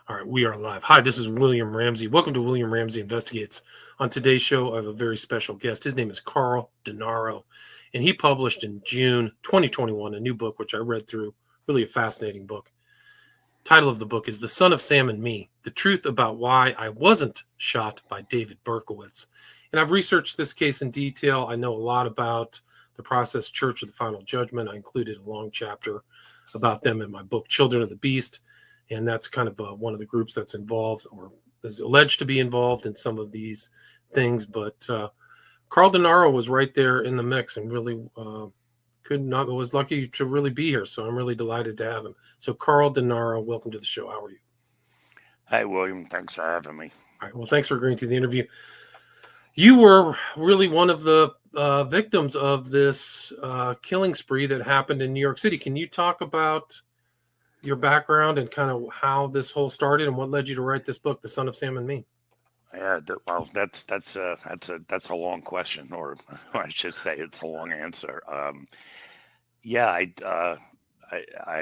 All right, we are live. Hi, this is William Ramsey. Welcome to William Ramsey Investigates. On today's show, I have a very special guest. His name is Carl DeNaro, and he published in June 2021 a new book, which I read through. Really a fascinating book. Title of the book is The Son of Sam and Me, The Truth About Why I Wasn't Shot by David Berkowitz. And I've researched this case in detail. I know a lot about the Process Church of the Final Judgment. I included a long chapter about them in my book, Children of the Beast. And that's kind of one of the groups that's involved or is alleged to be involved in some of these things. But Carl DeNaro was right there in the mix and really was lucky to really be here. So I'm really delighted to have him. So Carl DeNaro, welcome to the show. How are you? Hi, William. Thanks for having me. All right. Well, thanks for agreeing to the interview. You were really one of the victims of this killing spree that happened in New York City. Can you talk about your background and kind of how this whole started and what led you to write this book, The Son of Sam and Me? Yeah, well, that's a long question, or I should say, it's a long answer. I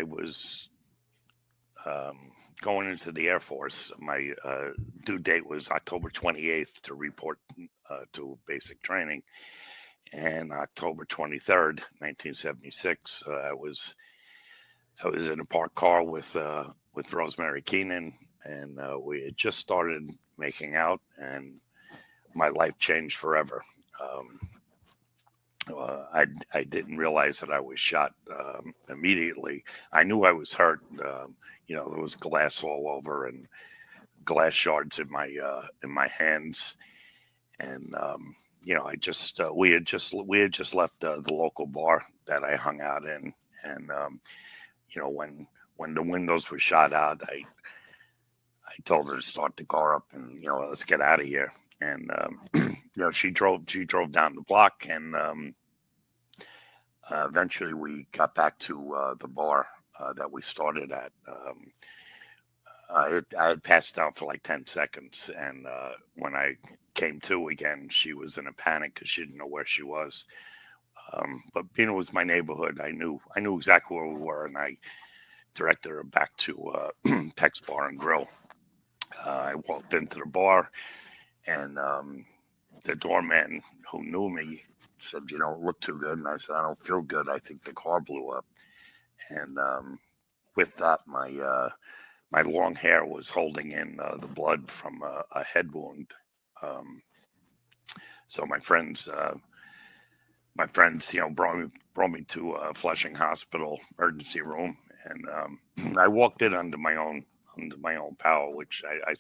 was going into the Air Force. My due date was October 28th to report to basic training, and October 23rd, 1976, I was in a parked car with Rosemary Keenan, and we had just started making out, and my life changed forever. I didn't realize that I was shot immediately. I knew I was hurt. There was glass all over and glass shards in my hands, and we had just left the local bar that I hung out in, and when the windows were shot out, I told her to start the car up and let's get out of here. And she drove down the block, and eventually we got back to the bar that we started at. I had passed out for like 10 seconds, and when I came to again, she was in a panic because she didn't know where she was. But being it was my neighborhood, I knew exactly where we were, and I directed her back to Peck's Bar and Grill. I walked into the bar, and the doorman, who knew me, said, "You don't look too good." And I said, "I don't feel good. I think the car blew up." And with that, my long hair was holding in the blood from a head wound. So my friends, brought me to Flushing Hospital emergency room, and I walked in under my own power, which I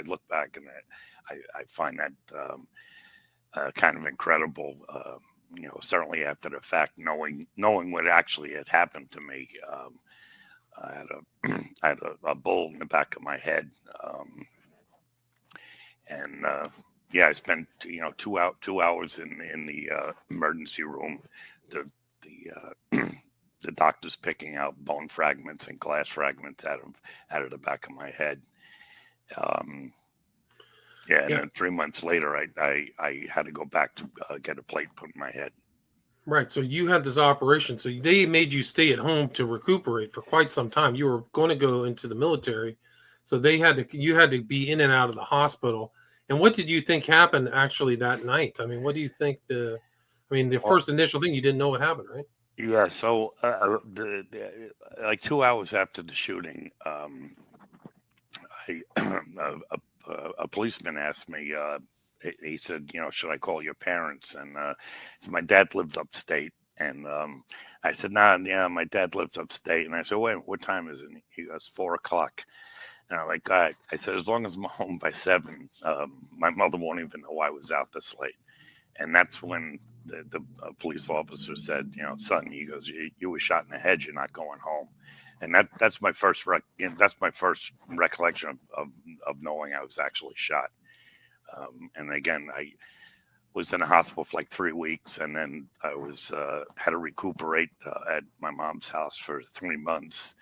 look back and I find that kind of incredible. Certainly after the fact, knowing what actually had happened to me. I had a bullet in the back of my head, and I spent 2 hours in the emergency room. The doctors picking out bone fragments and glass fragments out of the back of my head. And then 3 months later, I had to go back to get a plate put in my head. Right. So you had this operation. So they made you stay at home to recuperate for quite some time. You were going to go into the military. So you had to be in and out of the hospital. And what did you think happened actually that night? I mean, what do you think the first initial thing, you didn't know what happened, right? Yeah. So like 2 hours after the shooting, a policeman asked me, he said, should I call your parents? And so my dad lived upstate. And I said, nah, yeah, my dad lives upstate. And I said, wait, what time is it? He goes, 4:00. And I'm like, God, I said, as long as I'm home by 7, my mother won't even know I was out this late. And that's when the police officer said, son, he goes, you were shot in the head. You're not going home. And that's my first recollection of knowing I was actually shot. And again, I was in a hospital for like 3 weeks, and then I was had to recuperate at my mom's house for 3 months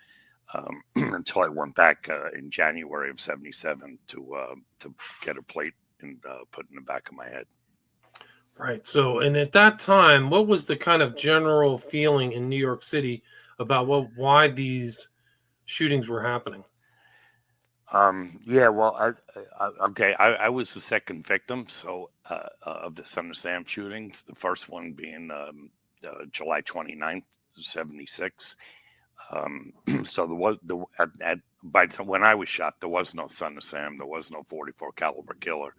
until I went back in January of '77 to get a plate and put in the back of my head. Right. So, and at that time, what was the kind of general feeling in New York City about why these shootings were happening? Yeah, well, I was the second victim, so of the Son of Sam shootings. The first one being July 29th, 76. So there was by the time when I was shot, there was no Son of Sam, there was no 44 caliber killer.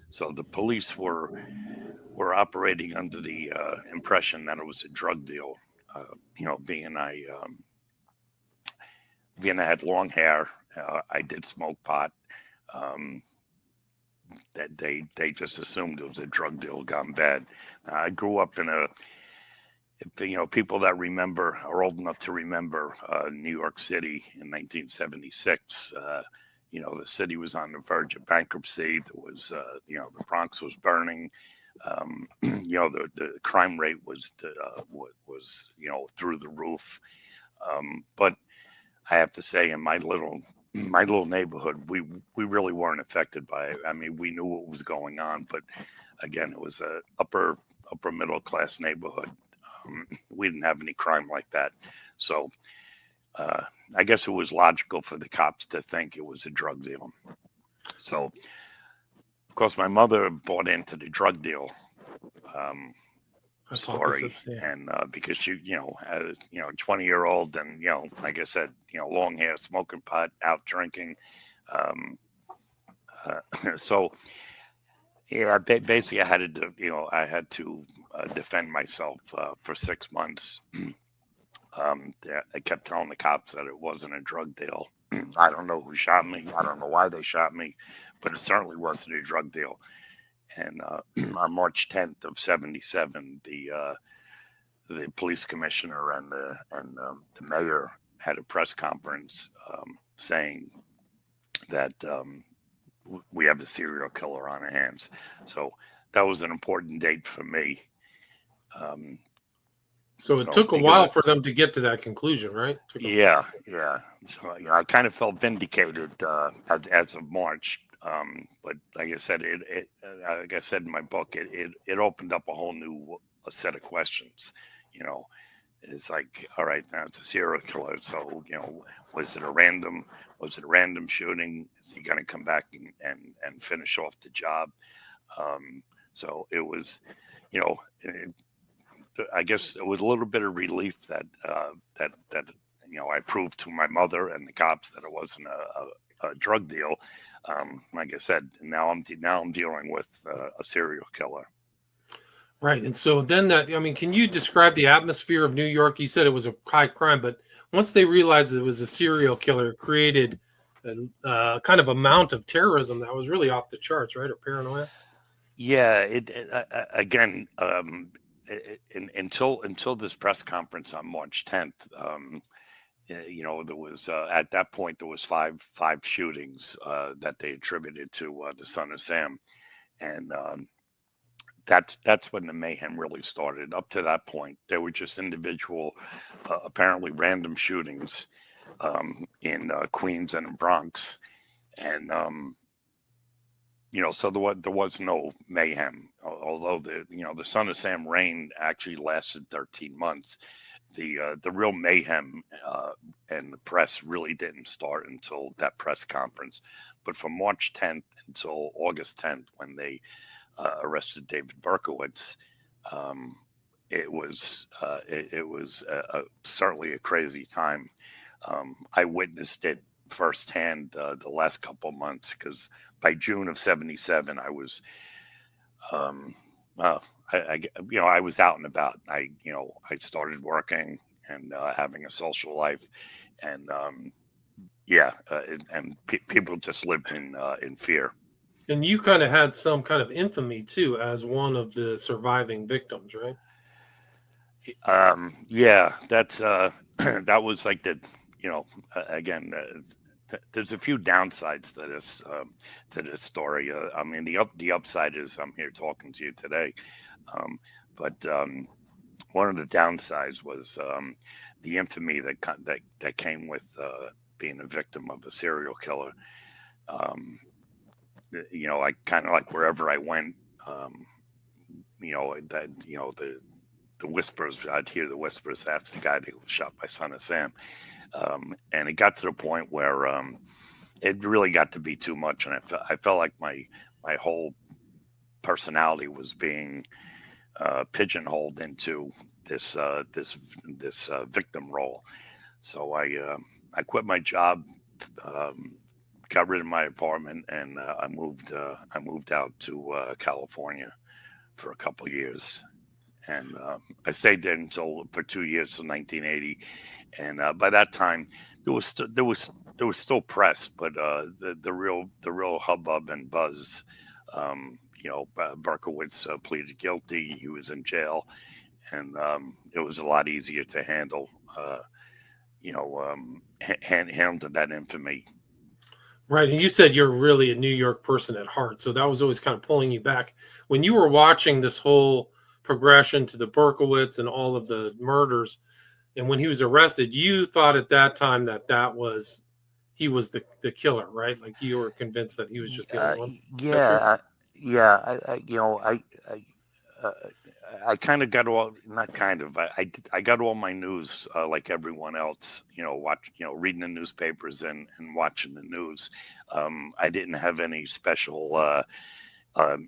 So the police were operating under the impression that it was a drug deal. Being I had long hair, I did smoke pot. Um, that they just assumed it was a drug deal gone bad. I grew up in people that remember are old enough to remember New York City in 1976. The city was on the verge of bankruptcy. There was, the Bronx was burning. The crime rate was through the roof. But I have to say, in my little neighborhood, we really weren't affected by it. I mean, we knew what was going on, but again, it was a upper middle class neighborhood. We didn't have any crime like that, so I guess it was logical for the cops to think it was a drug deal. So, of course, my mother bought into the drug deal story, Yeah. and because she, as 20-year-old, and like I said, long hair, smoking pot, out drinking, so yeah, basically I had to defend myself for 6 months. I kept telling the cops that it wasn't a drug deal. I don't know who shot me. I don't know why they shot me, but it certainly wasn't a drug deal. And on March 10th of 77, the police commissioner and the mayor had a press conference saying that we have a serial killer on our hands. So that was an important date for me. So it took a while for them to get to that conclusion, right? Yeah. So I kind of felt vindicated as of March. But like I said, like I said in my book, it opened up a whole new set of questions. It's like, all right, now it's a serial killer. So was it a random shooting? Is he going to come back and finish off the job? So it was, I guess it was a little bit of relief that I proved to my mother and the cops that it wasn't a drug deal. Like I said, now I'm dealing with a serial killer. Right. And so then can you describe the atmosphere of New York? You said it was a high crime, but once they realized it was a serial killer, it created a kind of amount of terrorism that was really off the charts, right? Or paranoia. Yeah. Until this press conference on March 10th, there was at that point there was five shootings that they attributed to the Son of Sam, and that's when the mayhem really started. Up to that point, there were just individual, apparently random shootings in Queens and the Bronx, and so there was no mayhem. Although the Son of Sam reign actually lasted 13 months. The real mayhem and the press really didn't start until that press conference. But from March 10th until August 10th, when they arrested David Berkowitz, it was certainly a crazy time. I witnessed it firsthand the last couple of months, because by June of 77, I was I was out and about. I started working and having a social life, and people just lived in fear. And you kind of had some kind of infamy too as one of the surviving victims, right? Yeah, that's that was like again. There's a few downsides to this story. I mean, the upside is I'm here talking to you today, but one of the downsides was the infamy that came with being a victim of a serial killer. I kind of, like, wherever I went, the whispers, I'd hear the whispers. That's the guy that was shot by Son of Sam. And it got to the point where it really got to be too much, and I felt like my whole personality was being pigeonholed into this victim role. So I quit my job, got rid of my apartment, and I moved out to California for a couple of years, and I stayed there until for 2 years, so 1980. And by that time, there was still press, but the real hubbub and buzz. Berkowitz pleaded guilty. He was in jail, and it was a lot easier to handle. Handle that infamy. Right. And you said you're really a New York person at heart. So that was always kind of pulling you back. When you were watching this whole progression to the Berkowitz and all of the murders, and when he was arrested, you thought at that time that he was the killer, right? Like you were convinced that he was just the other one. I kind of got all, not kind of, I got all my news like everyone else, reading the newspapers and watching the news. I didn't have any special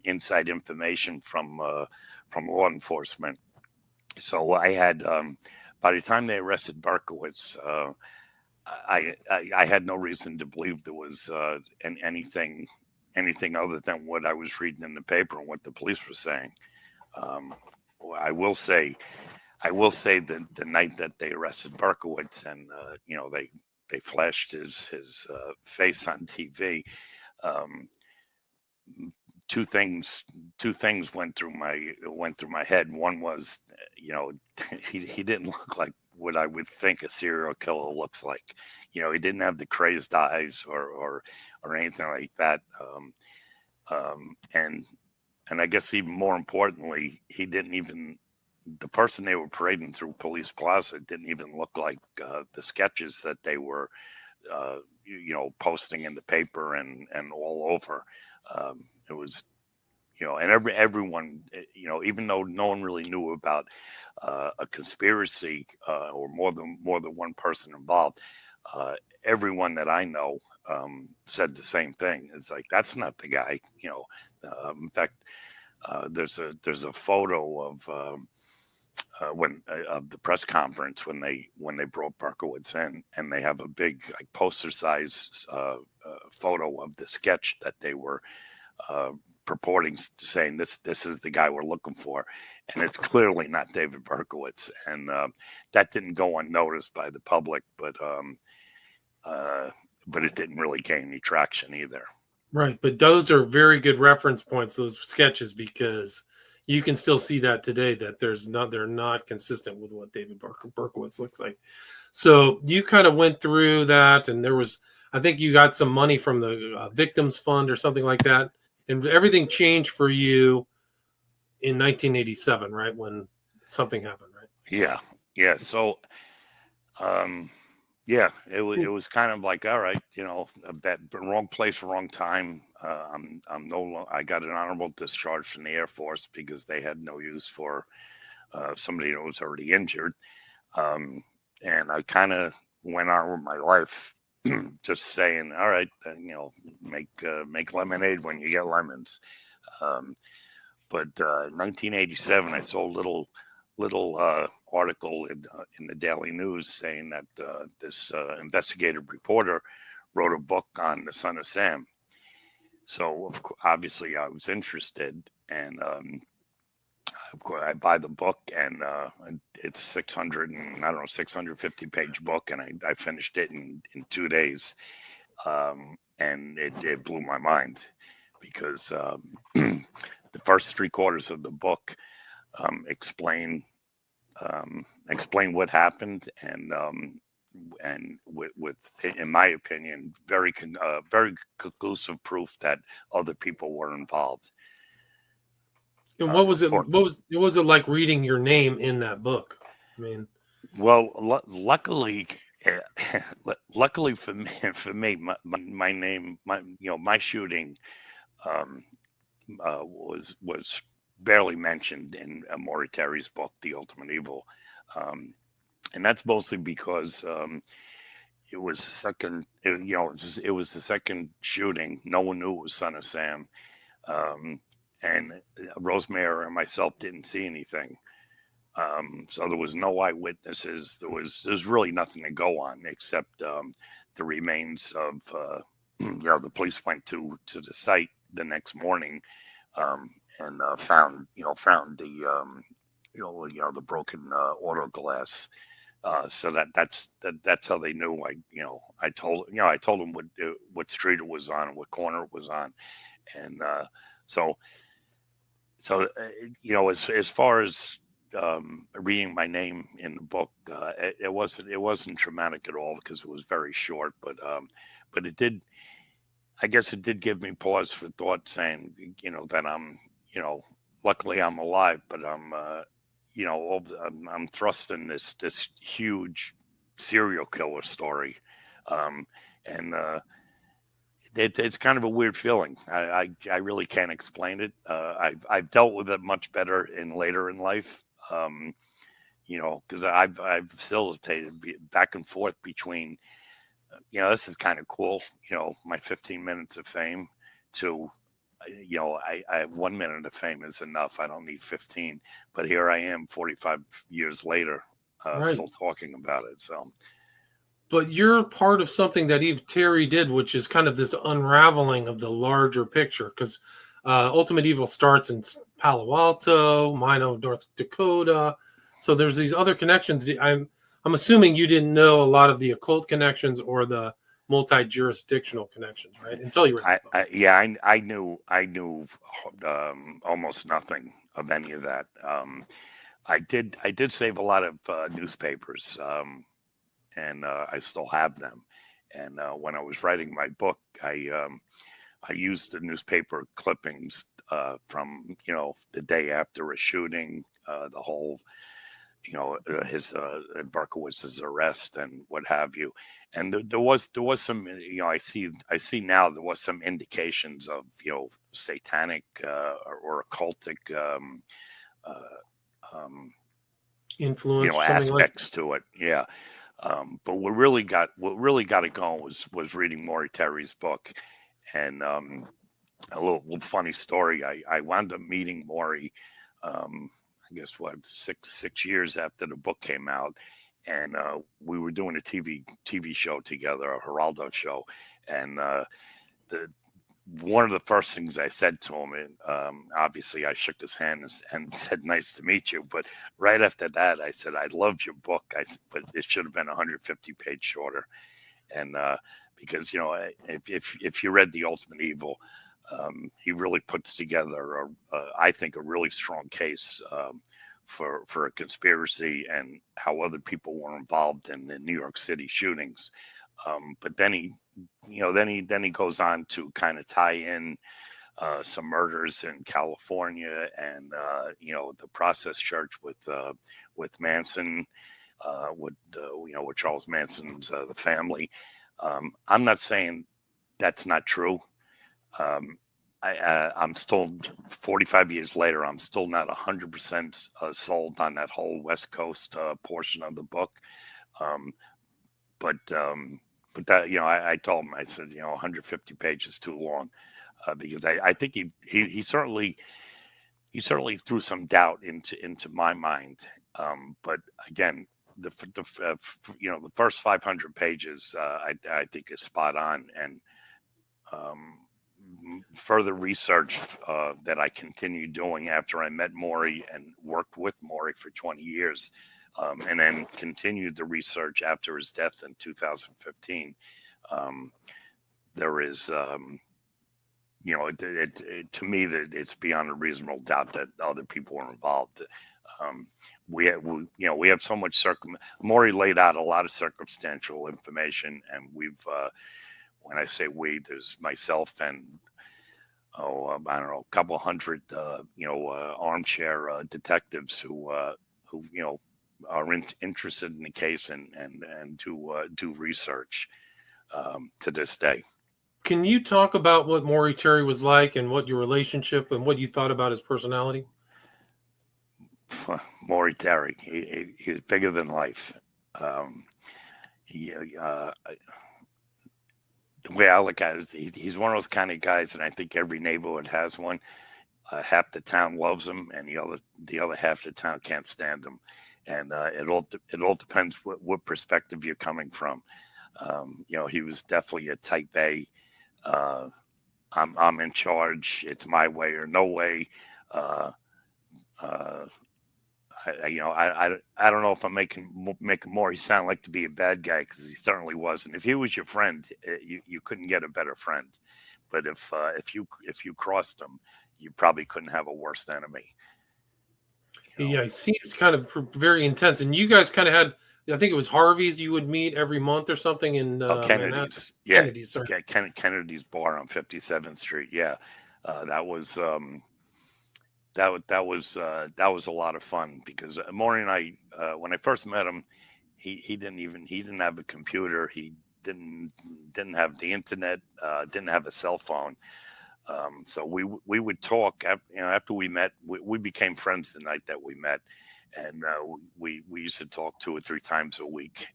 inside information from law enforcement. So I had, by the time they arrested Berkowitz, I had no reason to believe there was anything other than what I was reading in the paper and what the police were saying. I will say that the night that they arrested Berkowitz and they flashed his face on TV, two things went through my head. One was, he didn't look like what I would think a serial killer looks like. He didn't have the crazed eyes or anything like that. And I guess even more importantly, the person they were parading through Police Plaza didn't even look like the sketches that they were, posting in the paper and all over. It was, and everyone, even though no one really knew about a conspiracy or more than one person involved, everyone that I know said the same thing. It's like, that's not the guy. In fact, there's a photo of of the press conference when they brought Berkowitz in, and they have a big poster size photo of the sketch that they were purporting saying this is the guy we're looking for, and it's clearly not David Berkowitz, and that didn't go unnoticed by the public, but it didn't really gain any traction either. Right, but those are very good reference points, those sketches, because you can still see that today, that they're not consistent with what David Berkowitz looks like. So you kind of went through that, and I think you got some money from the Victims Fund or something like that, and everything changed for you in 1987, right, when something happened, right? Yeah. So, it was kind of like, all right, wrong place, wrong time. I got an honorable discharge from the Air Force because they had no use for somebody that was already injured. And I kind of went on with my life, just saying, all right, make lemonade when you get lemons. But in 1987, I saw a little article in the Daily News saying that this investigative reporter wrote a book on the son of Sam. So obviously I was interested, and of course I buy the book, and it's 650 page book, and I finished it in 2 days, and it blew my mind because the first 3/4 of the book explain what happened, and with in my opinion, very conclusive proof that other people were involved. And what was it like reading your name in that book? I mean, well, luckily for me, my name, my shooting was barely mentioned in Moriarty's book, The Ultimate Evil. And that's mostly because, it was the second. It was the second shooting. No one knew it was Son of Sam, and Rosemary and myself didn't see anything. So there was no eyewitnesses. There's really nothing to go on except the remains of the police went to the site the next morning and found the the broken auto glass. So that's how they knew. I told them what street it was on, what corner it was on, and so as far as reading my name in the book, it wasn't traumatic at all because it was very short, but it did. I guess it did give me pause for thought, saying that luckily I'm alive, but I'm thrust in this huge serial killer story, and it's kind of a weird feeling. I really can't explain it. I've dealt with it much better later in life. Because I've facilitated back and forth between, this is kind of cool, my 15 minutes of fame to, I 1 minute of fame is enough. I don't need 15, but here I am 45 years later, Right. still talking about it. So, but you're part of something that Eve Terry did, which is kind of this unraveling of the larger picture. Because Ultimate Evil starts in Palo Alto, Minot, North Dakota. So there's these other connections. I'm assuming you didn't know a lot of the occult connections or the multi-jurisdictional connections, right? Until you read the book. I knew almost nothing of any of that. I did save a lot of newspapers, and I still have them. And when I was writing my book, I used the newspaper clippings from the day after a shooting, the whole his Berkowitz's arrest and what have you. And there was some I see now there was some indications of satanic or occultic Influence, aspects to it. Yeah. But what really got it going was reading Maury Terry's book. And a little funny story. I wound up meeting Maury, I guess 6 years after the book came out, and we were doing a TV show together, a Geraldo show, and one of the first things I said to him, and obviously I shook his hand and said, "Nice to meet you." But right after that, I said, "I loved your book," but it should have been 150 pages shorter, and because if you read The Ultimate Evil. He really puts together, I think, a really strong case for a conspiracy and how other people were involved in the New York City shootings. But then he goes on to kind of tie in some murders in California and the Process Church with Manson, with Charles Manson's the family. I'm not saying that's not true. I'm still 45 years later. I'm still not 100% sold on that whole West Coast portion of the book. But that I told him, I said 150 pages too long because I think he certainly threw some doubt into my mind. But again, the first 500 pages I think is spot on, and further research that I continued doing after I met Maury and worked with Maury for 20 years, and then continued the research after his death in 2015. There is, to me, that it's beyond a reasonable doubt that other people were involved. We have so much Maury laid out a lot of circumstantial information, and we've. When I say we, there's myself and I don't know, a couple hundred armchair detectives who are interested in the case and do research to this day. Can you talk about what Maury Terry was like and what your relationship and what you thought about his personality? Maury Terry, he's bigger than life. the way I look at it is he's one of those kind of guys, and I think every neighborhood has one. Half the town loves him, and the other half of the town can't stand him. And it all depends what perspective you're coming from. He was definitely a type A. I'm in charge. It's my way or no way. Uh, uh, I don't know if I'm making Maury sound like to be a bad guy, because he certainly wasn't. If he was your friend, you couldn't get a better friend. But if you crossed him, you probably couldn't have a worse enemy. Yeah, he seems kind of very intense. And you guys kind of had, I think it was Harvey's you would meet every month or something in Kennedy's. Manhattan. Kennedy's, sorry. Yeah, Kennedy's bar on 57th Street. Yeah, that was a lot of fun, because Maury and I, when I first met him, he didn't have a computer. He didn't have the internet. Didn't have a cell phone. So we would talk. After we met, we became friends the night that we met, and we used to talk 2 or 3 times a week.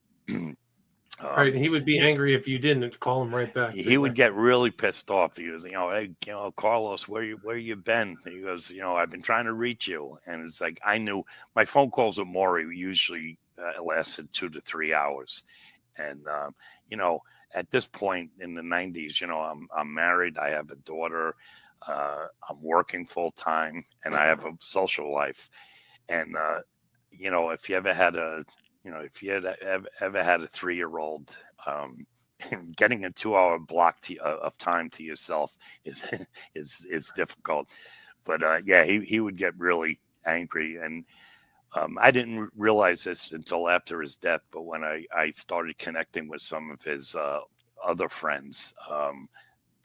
Right, and he would be angry if you didn't call him right back. He would get really pissed off. He was, hey, Carlos, where you been? He goes, I've been trying to reach you, and it's like, I knew my phone calls with Maury usually lasted 2 to 3 hours, and at this point in the 90s, I'm married, I have a daughter, I'm working full time, and I have a social life, and if you ever had a if you had ever had a 3-year-old, getting a 2-hour block of time to yourself is difficult. But he would get really angry, and I didn't realize this until after his death. But when I started connecting with some of his other friends,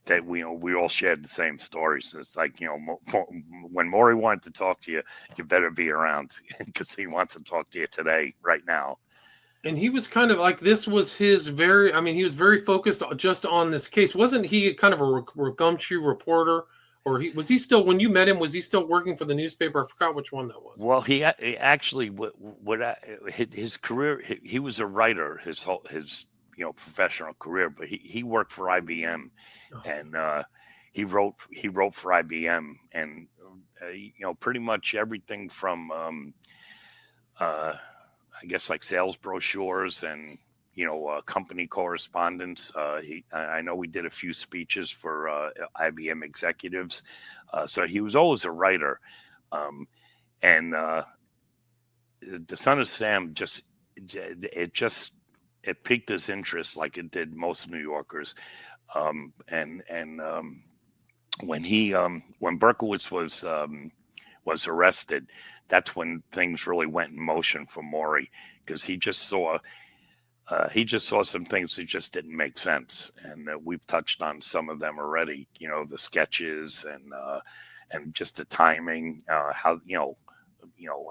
that we all shared the same stories. It's like, when Maury wanted to talk to you, you better be around, because he wants to talk to you today, right now. And he was kind of like, this was his he was very focused just on this case. Wasn't he kind of a gumshoe reporter? Or was he still, when you met him, was he still working for the newspaper? I forgot which one that was. Well, he actually, his career, he was a writer his professional career, but he worked for IBM, and he wrote for IBM, and pretty much everything from I guess like sales brochures and company correspondence. I know we did a few speeches for IBM executives, so he was always a writer, and the Son of Sam it piqued his interest like it did most New Yorkers. When Berkowitz was arrested, that's when things really went in motion for Maury, because he just saw some things that just didn't make sense, and we've touched on some of them already. The sketches and just the timing, how a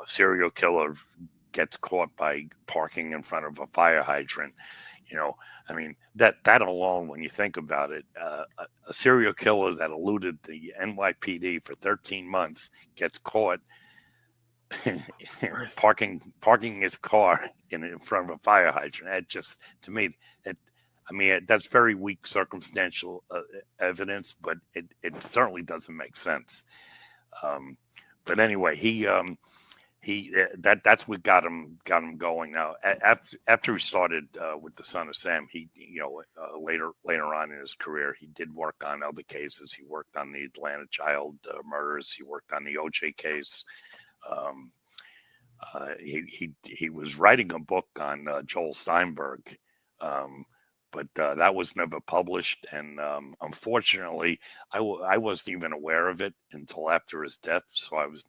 serial killer gets caught by parking in front of a fire hydrant. That alone, when you think about it, a serial killer that eluded the NYPD for 13 months gets caught parking his car in front of a fire hydrant. That just, to me, that's very weak circumstantial evidence, but it certainly doesn't make sense. But anyway, that's what got him going. Now, after he started with the Son of Sam, he later on in his career, he did work on other cases. He worked on the Atlanta child murders. He worked on the OJ case. He was writing a book on Joel Steinberg, but that was never published, and unfortunately, I wasn't even aware of it until after his death. So I was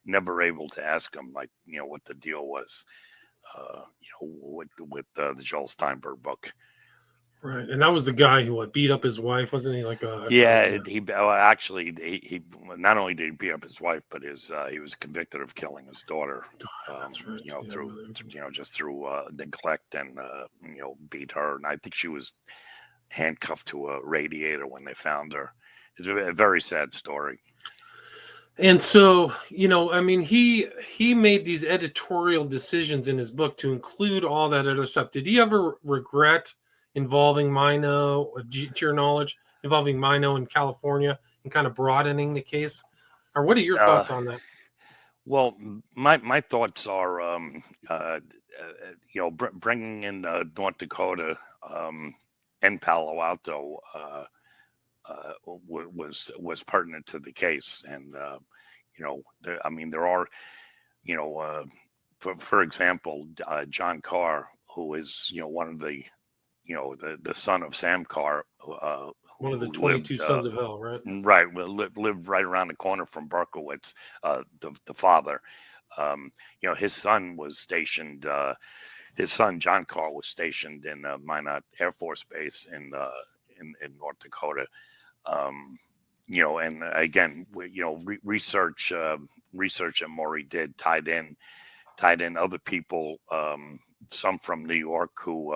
never able to ask him, like, what the deal was, with the Joel Steinberg book. Right, and that was the guy who beat up his wife, wasn't he? He not only did he beat up his wife, but he was convicted of killing his daughter. That's right. Through neglect, and beat her, and I think she was handcuffed to a radiator when they found her. It's a very sad story. And so, I mean, he made these editorial decisions in his book to include all that other stuff. Did he ever regret involving Mino, to your knowledge, involving Mino in California and kind of broadening the case? Or what are your Uh, thoughts on that? well, my thoughts are, bringing in North Dakota and Palo Alto was pertinent to the case, and I mean, there are, you know, for example, John Carr, who is one of the the son of Sam Carr, One of the who 22 lived Sons of Hell, right? right lived right around the corner from Berkowitz, the father. His son was stationed. His son John Carr was stationed in Minot Air Force Base in North Dakota. Um, and again, research that Maury did tied in other people, some from New York who,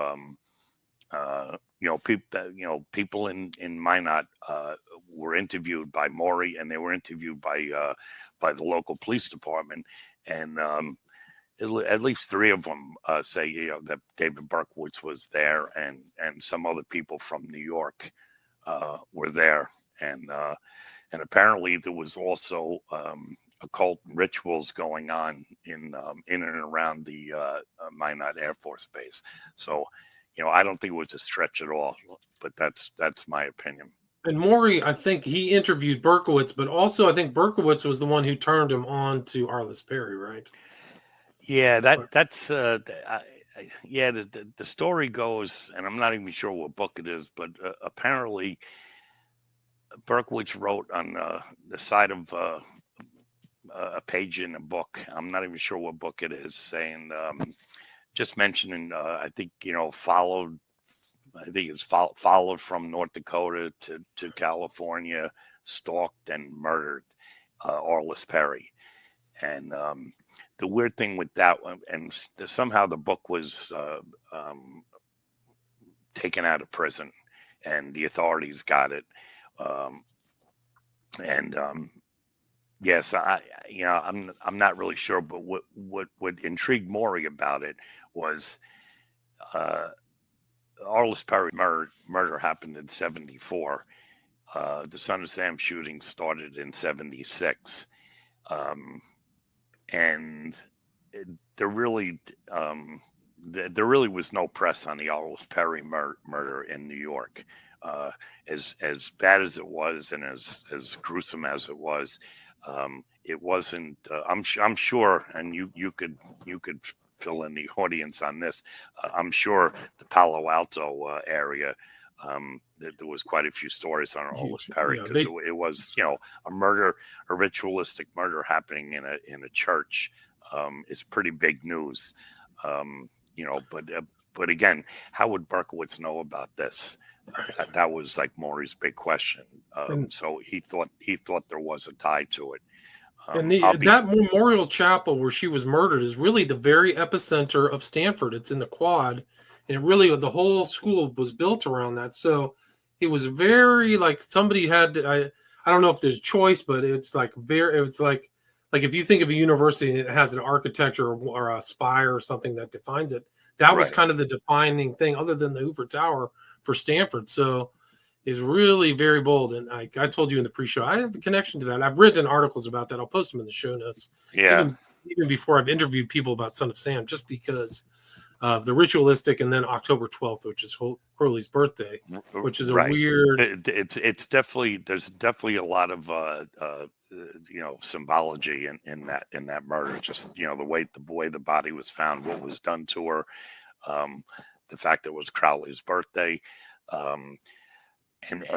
people in Minot were interviewed by Maury, and they were interviewed by the local police department, and at least three of them say that David Berkowitz was there, and some other people from New York were there, and apparently there was also occult rituals going on in and around the Minot Air Force Base. So, I don't think it was a stretch at all, but that's my opinion. And Maury, I think he interviewed Berkowitz, but also I think Berkowitz was the one who turned him on to Arliss Perry, right? Yeah, that's yeah. The story goes, and I'm not even sure what book it is, but apparently Berkowitz wrote on the side of a page in a book. I'm not even sure what book it is, saying just mentioning. I think followed. I think it's followed from North Dakota to California, stalked and murdered Arliss Perry. And the weird thing with that one, and somehow the book was taken out of prison, and the authorities got it. And yes, I'm not really sure, but what intrigued Maury about it was Arliss Perry murder happened in '74. The Son of Sam shooting started in '76. And there really there really was no press on the Arliss Perry murder in New York. As bad as it was, and as gruesome as it wasn't. I'm sure, and you could fill in the audience on this. I'm sure the Palo Alto area. There was quite a few stories on Arliss Perry, because it was a ritualistic murder happening in a church. It's pretty big news, but again, how would Berkowitz know about this? That was like Maury's big question. So he thought there was a tie to it. And that memorial chapel where she was murdered is really the very epicenter of Stanford. It's in the quad, and the whole school was built around that. So it was very like somebody had to, I don't know if there's choice, but it's like if you think of a university and it has an architecture or a spire or something that defines it, that was kind of the defining thing, other than the Hoover Tower, for Stanford. So is really very bold. And I told you in the pre-show, I have a connection to that. I've written articles about that. I'll post them in the show notes. Yeah. Even before I've interviewed people about Son of Sam, just because of the ritualistic, and then October 12th, which is Hurley's birthday, which is a weird. It's definitely, there's definitely a lot of symbology in that murder. Just the way the body was found, what was done to her, the fact that it was Crowley's birthday. And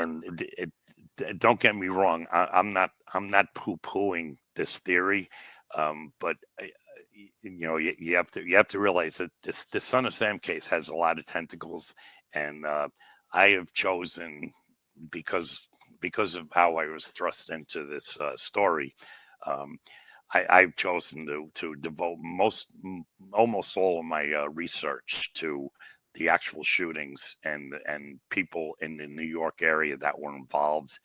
don't get me wrong, I'm not poo-pooing this theory, but you have to realize that the Son of Sam case has a lot of tentacles, and I have chosen, because of how I was thrust into this story, I've chosen to devote almost all of my research to the actual shootings and people in the New York area that were involved.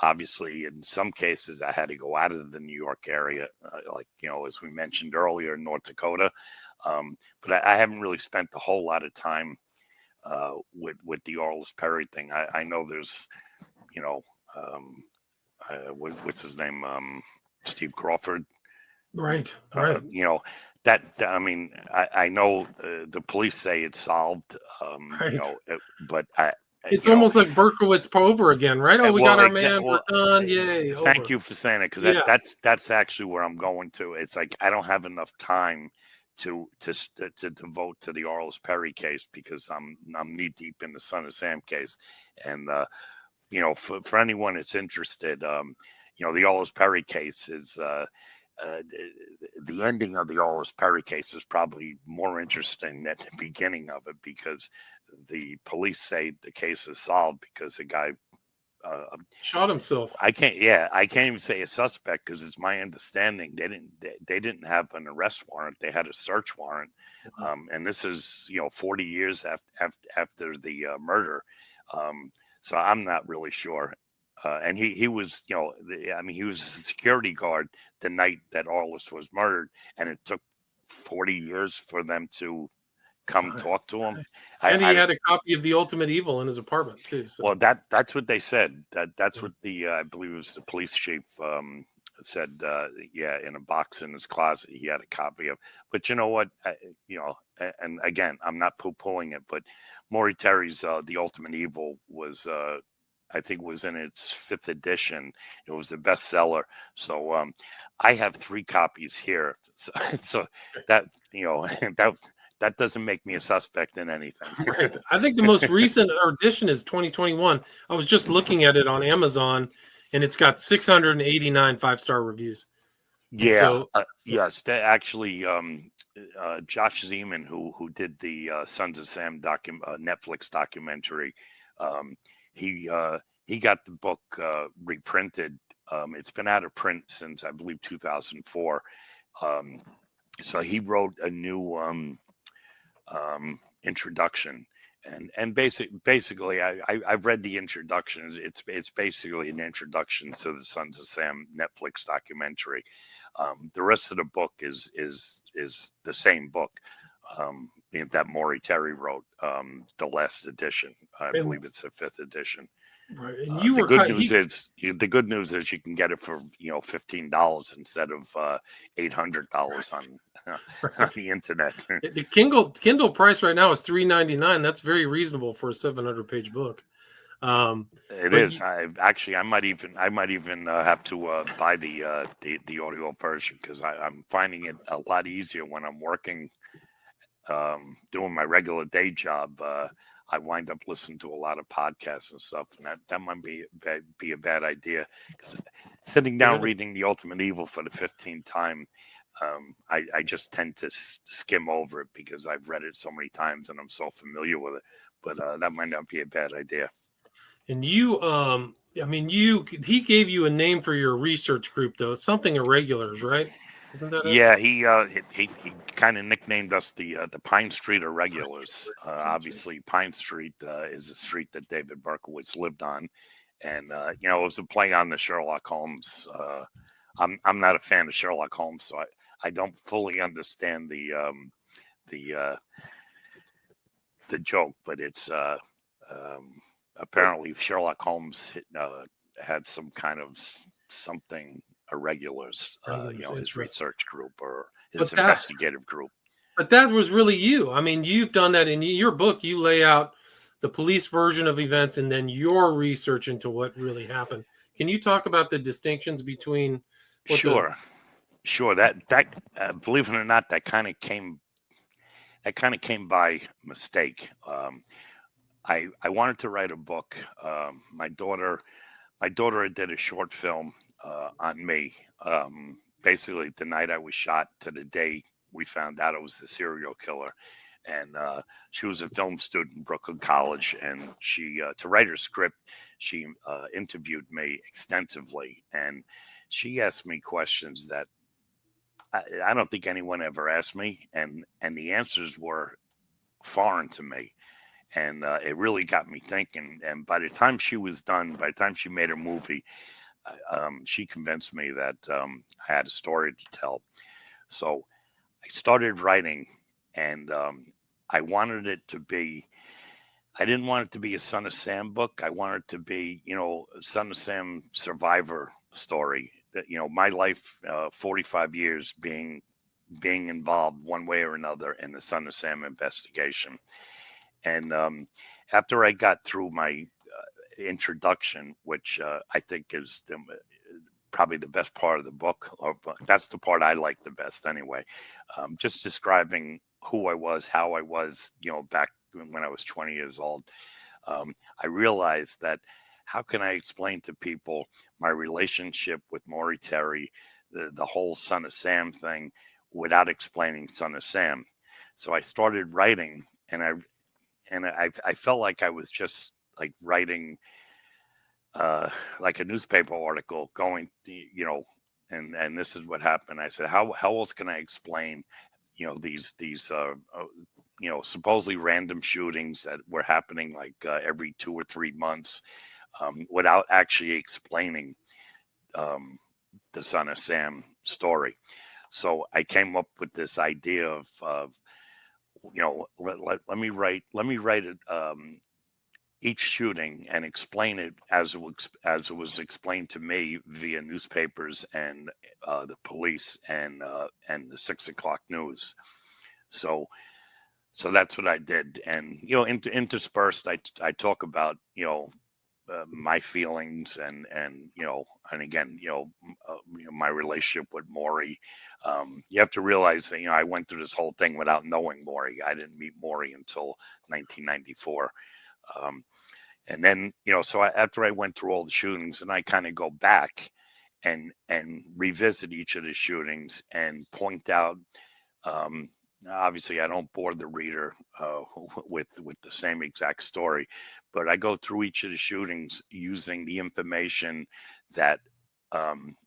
Obviously, in some cases, I had to go out of the New York area, like, as we mentioned earlier, in North Dakota. But I haven't really spent a whole lot of time with the Arliss Perry thing. I know there's, what's his name? Steve Crawford. Right. I mean, I know the police say it's solved, Right. but it's almost like Berkowitz over again, right? Oh, we got our man. We're done. Yay. Thank you for saying it, because that's actually where I'm going to. It's like I don't have enough time to devote to the Arliss Perry case, because I'm knee deep in the Son of Sam case, and for anyone that's interested, the Arliss Perry case is. The ending of the Arliss Perry case is probably more interesting than the beginning of it, because the police say the case is solved because the guy shot himself. I can't even say a suspect, because it's my understanding they didn't have an arrest warrant. They had a search warrant, and this is 40 years after the murder. So I'm not really sure. And he was, he was a security guard the night that Arliss was murdered, and it took 40 years for them to come talk to him. And he had a copy of The Ultimate Evil in his apartment too. So. Well, that's what they said. That's what I believe it was the police chief said. In a box in his closet, he had a copy of. But you know what? And again, I'm not poo-pooing it, but Maury Terry's The Ultimate Evil was. I think was in its 5th edition. It was a bestseller. So I have 3 copies here. So that that doesn't make me a suspect in anything. Right. I think the most recent edition is 2021. I was just looking at it on Amazon, and it's got 689 5-star reviews. Yeah. So, yes. Actually, Josh Zeman, who did the Sons of Sam Netflix documentary, he got the book reprinted. It's been out of print since, I believe, 2004. So he wrote a new introduction, and basically, I've read the introduction. It's basically an introduction to the Sons of Sam Netflix documentary. The rest of the book is the same book. That Maury Terry wrote, the last edition. I believe it's the 5th edition. Right. And the good news is you can get it for $15 instead of $800 on the internet. The Kindle price right now is $3.99. That's very reasonable for a 700-page book. It is. I might even have to buy the audio version, because I'm finding it a lot easier when I'm working. Doing my regular day job, I wind up listening to a lot of podcasts and stuff, and that might be a bad idea. Because sitting down reading The Ultimate Evil for the 15th time, I just tend to skim over it, because I've read it so many times and I'm so familiar with it. But that might not be a bad idea. And he gave you a name for your research group, though. It's something Irregulars, right? Isn't that it? Yeah, he kind of nicknamed us the Pine Street Irregulars. Obviously, Pine Street is a street that David Berkowitz lived on, and it was a play on the Sherlock Holmes. I'm not a fan of Sherlock Holmes, so I don't fully understand the joke, but it's apparently Sherlock Holmes had some kind of something. Irregulars, his research group or his investigative group. But that was really you. I mean, you've done that in your book. You lay out the police version of events and then your research into what really happened. Can you talk about the distinctions between? Sure. That believe it or not, that kind of came by mistake. I wanted to write a book. My daughter did a short film on me. Basically, the night I was shot to the day we found out it was the serial killer. And she was a film student in Brooklyn College, and she to write her script, she interviewed me extensively, and she asked me questions that I don't think anyone ever asked me, and the answers were foreign to me. And it really got me thinking. And by the time she was done, by the time she made her movie, she convinced me that I had a story to tell. So I started writing, and I wanted it to be, I didn't want it to be a Son of Sam book. I wanted it to be, a Son of Sam survivor story. That, my life, 45 years being involved one way or another in the Son of Sam investigation. And after I got through my introduction, which I think is probably the best part of the book, or that's the part I like the best anyway, just describing who I was, how I was, back when I was 20 years old, I realized that how can I explain to people my relationship with Maury Terry, the whole Son of Sam thing, without explaining Son of Sam? So I started writing, and I felt like I was just like writing like a newspaper article going, and this is what happened. I said, how else can I explain, these supposedly random shootings that were happening like every 2 or 3 months, without actually explaining the Son of Sam story. So I came up with this idea of let me write it, each shooting, and explain it as it was explained to me via newspapers and the police and the 6 o'clock news. So that's what I did. And interspersed, I talk about my feelings and again my relationship with Maury. You have to realize that I went through this whole thing without knowing Maury. I didn't meet Maury until 1994. And then, so after I went through all the shootings, and I kind of go back and revisit each of the shootings and point out, obviously I don't bore the reader with the same exact story, but I go through each of the shootings using the information that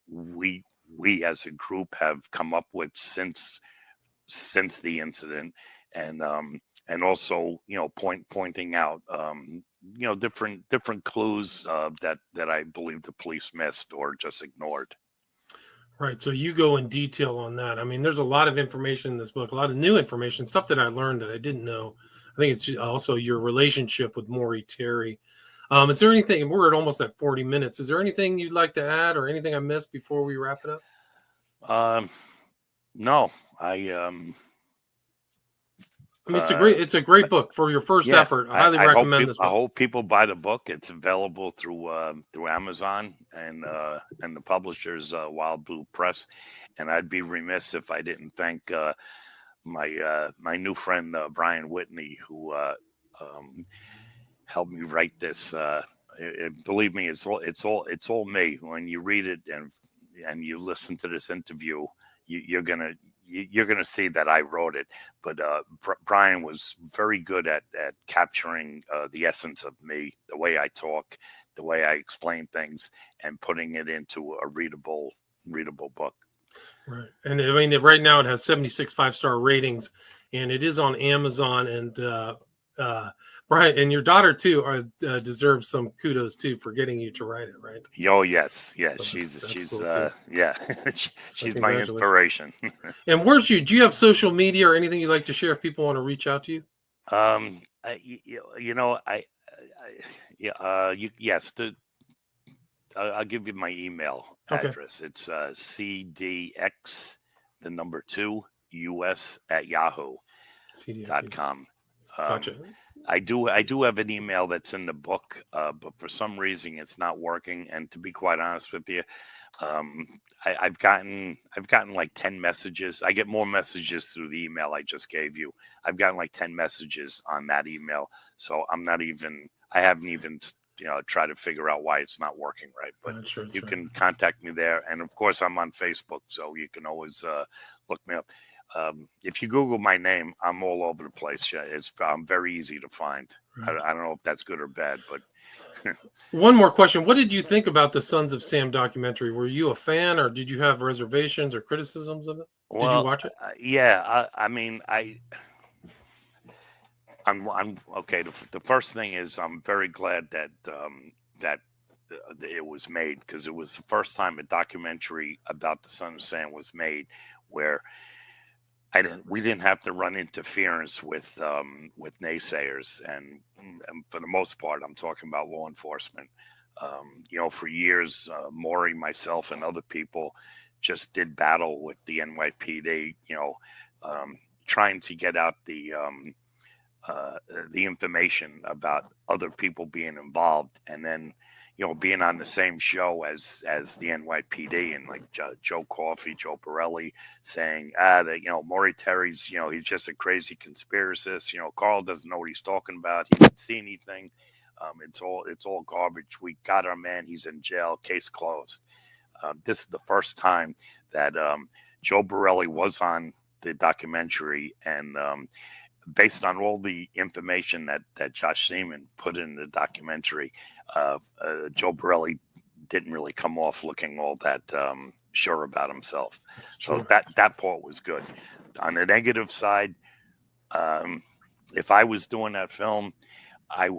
we as a group have come up with since the incident, and also pointing out different clues that I believe the police missed or just ignored. Right. So you go in detail on that. I mean, there's a lot of information in this book, a lot of new information, stuff that I learned that I didn't know. I think it's also your relationship with Maury Terry. Is there anything, we're at almost at 40 minutes. Is there anything you'd like to add or anything I missed before we wrap it up? No, I mean, it's a great book for your first effort. I highly recommend this book. I hope people buy the book. It's available through Amazon and the publisher's Wild Blue Press. And I'd be remiss if I didn't thank my new friend Brian Whitney, who helped me write this. Believe me, it's all me. When you read it and you listen to this interview, you're gonna see that I wrote it. But Brian was very good at capturing the essence of me, the way I talk, the way I explain things, and putting it into a readable book. Right. And I mean, right now it has 76 5-star ratings, and it is on Amazon. And Brian, and your daughter too deserves some kudos too for getting you to write it, right? Oh yes, so she's cool yeah, she's my inspiration. And do you have social media or anything you'd like to share if people want to reach out to you? Yes. I'll give you my email address. It's cdx the number 2 us@yahoo.com. Gotcha. I do have an email that's in the book, but for some reason it's not working. And to be quite honest with you, I've gotten like 10 messages. I get more messages through the email I just gave you. I've gotten like 10 messages on that email, so I haven't even try to figure out why it's not working right. But you can contact me there, and of course I'm on Facebook, so you can always look me up. If you Google my name, I'm all over the place. Yeah, I'm very easy to find. Right. I don't know if that's good or bad, but one more question: what did you think about the Sons of Sam documentary? Were you a fan, or did you have reservations or criticisms of it? Did you watch it? Yeah, I mean, I'm okay. The first thing is I'm very glad that it was made, because it was the first time a documentary about the Son of Sam was made where we didn't have to run interference with naysayers, and for the most part, I'm talking about law enforcement. For years, Maury, myself, and other people just did battle with the NYPD. Trying to get out the information about other people being involved, and then being on the same show as the NYPD, and like Joe Coffey, Joe Borelli saying that Maury Terry's he's just a crazy conspiracist. Carl doesn't know what he's talking about. He didn't see anything. It's all garbage. We got our man. He's in jail. Case closed. This is the first time that Joe Borelli was on the documentary, and based on all the information that Josh Seaman put in the documentary, Joe Borelli didn't really come off looking all that sure about himself. So that part was good. On the negative side, if I was doing that film, I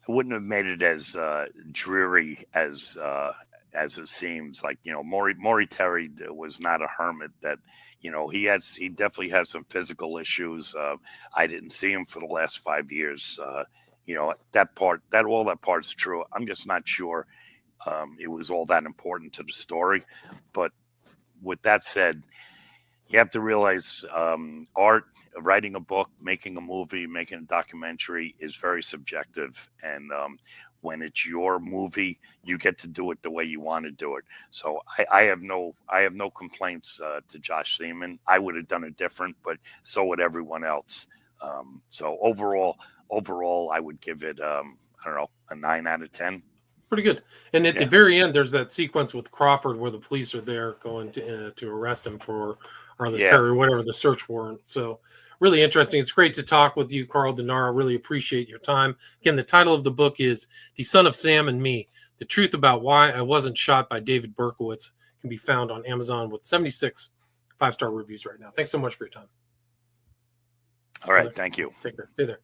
wouldn't have made it as dreary as it seems. Like Maury Terry was not a hermit. That he definitely had some physical issues. I didn't see him for the last 5 years. All that part's true. I'm just not sure it was all that important to the story. But with that said, you have to realize art, writing a book, making a movie, making a documentary is very subjective. And when it's your movie, you get to do it the way you want to do it. So I have no complaints to Josh Seaman. I would have done it different, but so would everyone else. So overall, I would give it I don't know, a 9 out of 10. Pretty good. And at the very end, there's that sequence with Crawford where the police are there going to arrest him for Arliss Perry, whatever the search warrant. So really interesting. It's great to talk with you, Carl DeNaro. Really appreciate your time. Again, the title of the book is The Son of Sam and Me, The Truth About Why I Wasn't Shot by David Berkowitz. Can be found on Amazon with 76 5-star reviews right now. Thanks so much for your time. All right. Thank you. Take care. Stay there.